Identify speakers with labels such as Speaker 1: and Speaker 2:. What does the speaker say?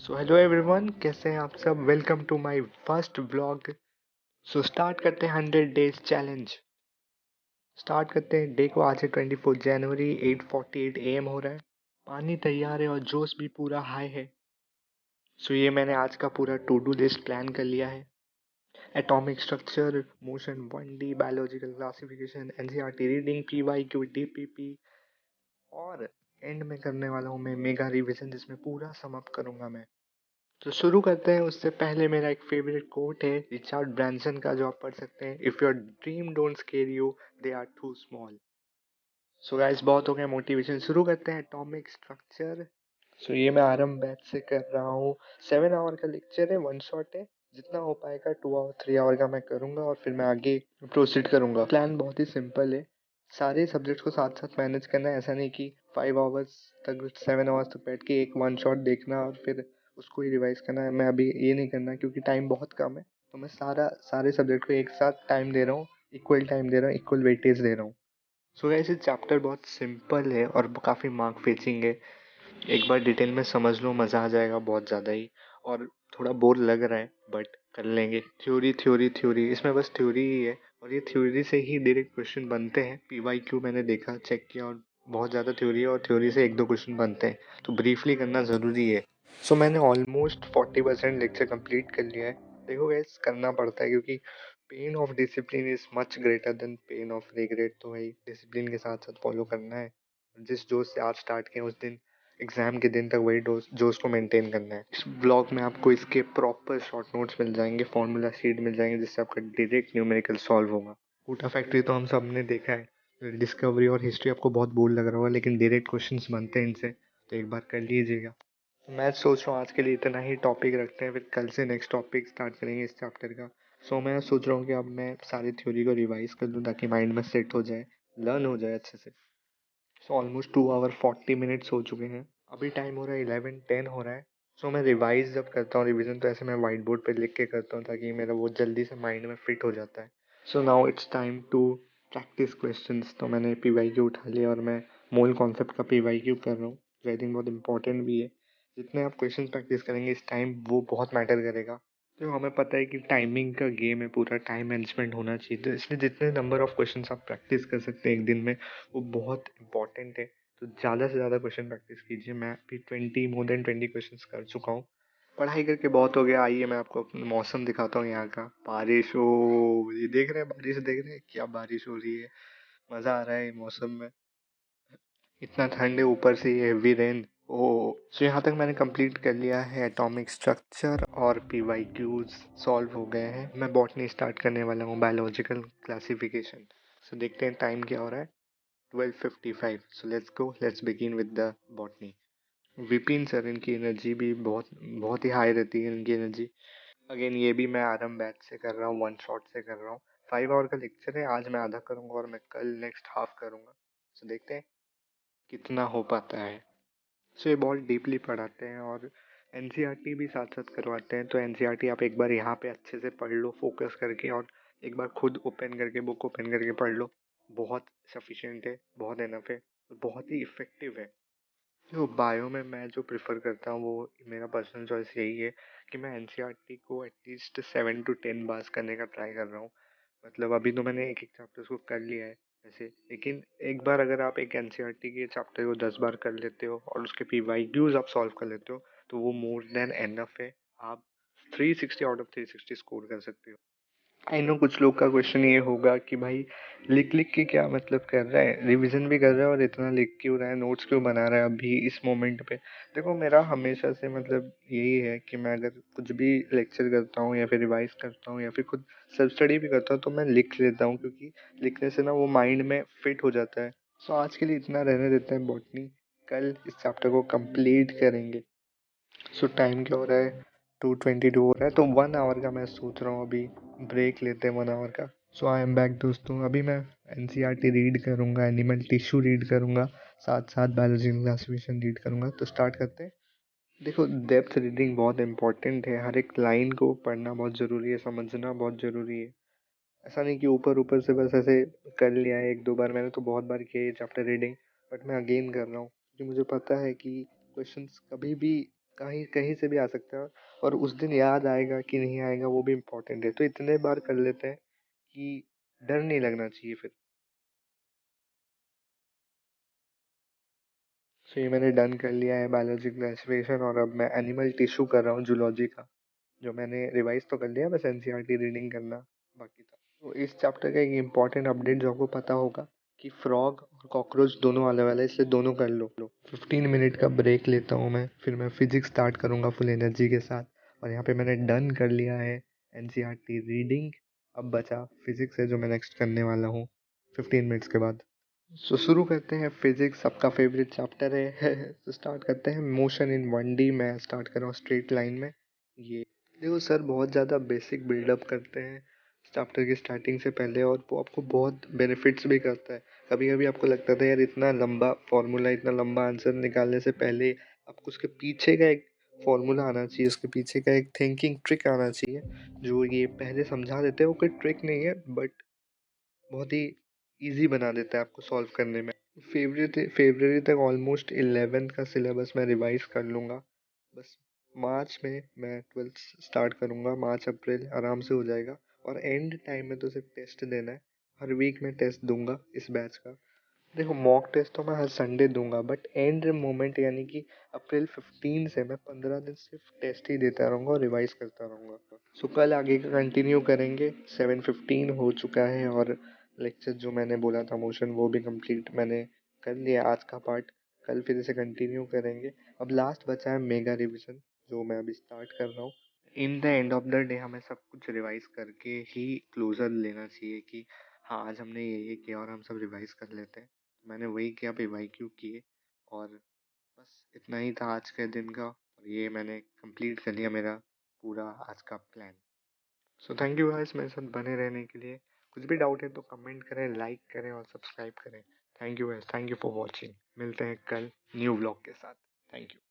Speaker 1: So hello everyone, कैसे हैं आप सब। Welcome to my first vlog. So start करते हैं 100 डेज चैलेंज। स्टार्ट करते हैं डे को। आज है 24 जनवरी, 8:48 AM हो रहा है। पानी तैयार है और जोश भी पूरा हाई है। सो ये मैंने आज का पूरा टू डू लिस्ट प्लान कर लिया है। Atomic structure, motion 1D, biological classification, NCERT reading, PYQ, DPP और एंड में करने वाला हूँ मैं मेगा रिवीजन, जिसमें पूरा समाप्त करूंगा मैं। तो शुरू करते हैं। उससे पहले मेरा एक फेवरेट कोट है रिचर्ड ब्रांसन का, जो आप पढ़ सकते हैं। If your dream don't scare you, they are too small. So guys, बहुत हो गया मोटिवेशन। शुरू करते हैं एटॉमिक स्ट्रक्चर। सो ये मैं आरंभ बैच से कर रहा हूँ। 7 आवर का लेक्चर है, वन शॉट है। जितना हो पाएगा 2 आवर 3 आवर का मैं करूंगा और फिर मैं आगे प्रोसीड करूंगा। प्लान बहुत ही सिंपल है। सारे सब्जेक्ट्स को साथ साथ मैनेज करना है। ऐसा नहीं कि 5 आवर्स तक 7 आवर्स तक बैठ के एक वन शॉट देखना और फिर उसको ही रिवाइज करना है। मैं अभी ये नहीं करना क्योंकि टाइम बहुत कम है। तो मैं सारे सब्जेक्ट को एक साथ टाइम दे रहा हूँ, इक्वल टाइम दे रहा हूँ, इक्वल वेटेज दे रहा हूँ। सो गाइस, ये चैप्टर बहुत सिंपल है और काफ़ी मार्क फेचिंग है। एक बार डिटेल में समझ लो, मज़ा आ जाएगा बहुत ज़्यादा ही। और थोड़ा बोर लग रहा है बट कर लेंगे। थ्योरी थ्योरी थ्योरी, इसमें बस थ्योरी ही है और ये थ्योरी से ही डायरेक्ट क्वेश्चन बनते हैं। पीवाईक्यू मैंने देखा, चेक किया और बहुत ज़्यादा थ्योरी है और थ्योरी से एक दो क्वेश्चन बनते हैं, तो ब्रीफली करना ज़रूरी है। सो मैंने ऑलमोस्ट 40% लेक्चर कंप्लीट कर लिया है। देखो गैस, करना पड़ता है क्योंकि pain of discipline is much greater than pain of regret. तो भाई डिसिप्लिन के साथ साथ फॉलो करना है। जिस जोश से आज स्टार्ट किया उस दिन एग्जाम के दिन तक वही जोश को मेंटेन करना है। इस ब्लॉग में आपको इसके प्रॉपर शॉर्ट नोट्स मिल जाएंगे, फॉर्मूला शीट मिल जाएंगे, जिससे आपका डायरेक्ट न्यूमेरिकल सॉल्व होगा। कोटा फैक्ट्री तो हम सब ने देखा है। डिस्कवरी और हिस्ट्री आपको बहुत बोर लग रहा होगा, लेकिन डायरेक्ट क्वेश्चंस बनते हैं इनसे, तो एक बार कर लीजिएगा। मैं सोच रहा हूँ आज के लिए इतना ही टॉपिक रखते हैं, फिर कल से नेक्स्ट टॉपिक स्टार्ट करेंगे इस चैप्टर का। सो मैं सोच रहा हूँ कि अब मैं सारी थ्योरी को रिवाइज कर लूँ ताकि माइंड में सेट हो जाए, लर्न हो जाए अच्छे से। सो ऑलमोस्ट 2 आवर 40 मिनट्स हो चुके हैं। अभी टाइम हो रहा है 11:10 हो रहा है। सो मैं रिवाइज जब करता हूँ, रिविजन, तो ऐसे मैं वाइट बोर्ड पे लिख के करता हूँ ताकि मेरा वो जल्दी से माइंड में फिट हो जाता है। So now it's time to practice questions. तो मैंने पीवाईक्यू उठा लिया और मैं मूल कॉन्सेप्ट का पीवाईक्यू कर रहा हूँ, जो आई थिंक बहुत इंपॉर्टेंट भी है। जितने आप क्वेश्चन प्रैक्टिस करेंगे इस टाइम, वो बहुत मैटर करेगा। तो हमें पता है कि टाइमिंग का गेम है, पूरा टाइम मैनेजमेंट होना चाहिए, तो इसलिए जितने नंबर ऑफ क्वेश्चंस आप प्रैक्टिस कर सकते हैं एक दिन में, वो बहुत इंपॉर्टेंट है। तो ज़्यादा से ज़्यादा क्वेश्चन प्रैक्टिस कीजिए। मैं अभी 20 क्वेश्चंस कर चुका हूँ। पढ़ाई करके बहुत हो गया। आइए मैं आपको अपना मौसम दिखाता हूँ यहाँ का। बारिश हो, ये देख रहे हैं, बारिश देख रहे हैं, क्या बारिश हो रही है। मज़ा आ रहा है मौसम में। इतना ठंड है, ऊपर से ये हेवी रेन। ओ, सो यहाँ तक मैंने कंप्लीट कर लिया है। एटॉमिक स्ट्रक्चर और पीवाईक्यूज सॉल्व हो गए हैं। मैं बॉटनी स्टार्ट करने वाला हूँ, बायोलॉजिकल क्लासिफिकेशन। सो देखते हैं टाइम क्या हो रहा है। 12:55। So let's go, let's begin with the botany. Vipin sir, इनकी एनर्जी भी बहुत बहुत ही हाई रहती है, इनकी एनर्जी। अगेन ये भी मैं आरंभ बैच से कर रहा हूँ, वन शॉट से कर रहा हूँ। 5 आवर का लेक्चर है। आज मैं आधा करूँगा और मैं कल नेक्स्ट हाफ करूँगा। सो देखते हैं कितना हो पाता है। सो ये बहुत डीपली पढ़ाते हैं और एनसीईआरटी भी साथ साथ करवाते हैं। तो एनसीईआरटी आप एक बार यहाँ पे अच्छे से पढ़ लो फोकस करके, और एक बार खुद ओपन करके, बुक ओपन करके पढ़ लो। बहुत सफिशिएंट है, बहुत इनफ है, बहुत ही इफेक्टिव है। जो बायो में मैं जो प्रेफर करता हूँ, वो मेरा पर्सनल चॉइस यही है कि मैं एनसीईआरटी को एटलीस्ट 7 to 10 बार करने का ट्राई कर रहा हूँ। मतलब अभी तो मैंने एक एक चैप्टर को कर लिया है वैसे, लेकिन एक बार अगर आप एक एनसीईआरटी के चैप्टर को 10 बार कर लेते हो और उसके पीवाईक्यूज आप सॉल्व कर लेते हो, तो वो मोर देन एनफ है। आप 360 आउट ऑफ 360 स्कोर कर सकते हो। आई नो कुछ लोग का क्वेश्चन ये होगा कि भाई लिख लिख के क्या मतलब कर रहा है, रिवीजन भी कर रहा है और इतना लिख क्यों रहा है, नोट्स क्यों बना रहा है अभी इस मोमेंट पे। देखो, मेरा हमेशा से मतलब यही है कि मैं अगर कुछ भी लेक्चर करता हूँ या फिर रिवाइज करता हूँ या फिर खुद सेल्फ स्टडी भी करता हूँ, तो मैं लिख लेता हूँ, क्योंकि लिखने से ना वो माइंड में फिट हो जाता है। सो आज के लिए इतना रहने देते हैं बॉटनी। कल इस चैप्टर को कंप्लीट करेंगे। सो टाइम क्या हो रहा है, 2:22 हो रहा है। तो 1 आवर का मैं सोच रहा हूँ अभी ब्रेक लेते हैं, 1 आवर का। सो आई एम बैक दोस्तों। अभी मैं एनसीईआरटी रीड करूँगा, एनिमल टिश्यू रीड करूँगा, साथ साथ बायोलॉजी क्लासिफिकेशन रीड करूँगा। तो स्टार्ट करते हैं। देखो, डेप्थ रीडिंग बहुत इंपॉर्टेंट है। हर एक लाइन को पढ़ना बहुत ज़रूरी है, समझना बहुत ज़रूरी है। ऐसा नहीं कि ऊपर ऊपर से बस ऐसे कर लिया है एक दो बार। मैंने तो बहुत बार किया है चैप्टर रीडिंग, बट मैं अगेन कर रहा हूँ क्योंकि मुझे पता है कि क्वेश्चंस कभी भी कहीं कहीं से भी आ सकता है, और उस दिन याद आएगा कि नहीं आएगा वो भी इम्पोर्टेंट है, तो इतने बार कर लेते हैं कि डर नहीं लगना चाहिए फिर। तो ये मैंने डन कर लिया है बायोलॉजी क्लासिफिकेशन, और अब मैं एनिमल टिश्यू कर रहा हूँ जूलॉजी का, जो मैंने रिवाइज तो कर लिया, बस एनसीईआरटी रीडिंग करना बाकी था। तो इस चैप्टर का एक इम्पॉर्टेंट अपडेट जो आपको पता होगा कि फ्रॉग और कॉकरोच दोनों आने वाला है, इसलिए दोनों कर लो। 15 मिनट का ब्रेक लेता हूँ मैं, फिर मैं फिजिक्स स्टार्ट करूँगा फुल एनर्जी के साथ। और यहाँ पे मैंने डन कर लिया है एनसीईआरटी रीडिंग। अब बचा फिजिक्स है जो मैं नेक्स्ट करने वाला हूँ 15 मिनट्स के बाद। शुरू करते हैं, फिजिक्स सबका फेवरेट चैप्टर है। तो स्टार्ट करते हैं, मोशन इन 1D। मैं स्टार्ट कर रहा हूँ स्ट्रेट लाइन में। ये देखो सर बहुत ज़्यादा बेसिक बिल्डअप करते हैं चैप्टर की स्टार्टिंग से पहले, और वो आपको बहुत बेनिफिट्स भी करता है। कभी कभी आपको लगता था यार इतना लंबा फॉर्मूला, इतना लंबा आंसर निकालने से पहले आपको उसके पीछे का एक फॉर्मूला आना चाहिए, उसके पीछे का एक थिंकिंग ट्रिक आना चाहिए, जो ये पहले समझा देते हैं। वो कोई ट्रिक नहीं है, बट बहुत ही इजी बना देता है आपको सॉल्व करने में। फेब्रुअरी तक ऑलमोस्ट 11th का सिलेबस मैं रिवाइज कर लूँगा। बस मार्च में मैं 12th स्टार्ट करूँगा, मार्च अप्रैल आराम से हो जाएगा। और एंड टाइम में तो सिर्फ टेस्ट देना है, हर वीक में टेस्ट दूंगा इस बैच का। देखो मॉक टेस्ट तो मैं हर संडे दूंगा, बट एंड मोमेंट यानी कि अप्रैल 15 से मैं 15 दिन सिर्फ टेस्ट ही देता रहूँगा और रिवाइज करता रहूँगा। सो कल आगे का कंटिन्यू करेंगे। 7:15 हो चुका है, और लेक्चर जो मैंने बोला था मोशन वो भी कंप्लीट मैंने कर लिया आज का पार्ट। कल फिर इसे कंटिन्यू करेंगे। अब लास्ट बचा है मेगा रिवीजन, जो मैं अभी स्टार्ट कर रहा हूँ। In the end of the day हमें सब कुछ रिवाइज करके ही क्लोजर लेना चाहिए कि हाँ आज हमने ये किया, और हम सब रिवाइज कर लेते हैं। मैंने वही किया, PYQ किए, और बस इतना ही था आज के दिन का, और ये मैंने कंप्लीट कर लिया मेरा पूरा आज का plan. So thank you guys मेरे साथ बने रहने के लिए। कुछ भी डाउट है तो कमेंट करें, लाइक करें और सब्सक्राइब करें। Thank you guys, thank you for watching. मिलते हैं कल न्यू व्लॉग के साथ। Thank you.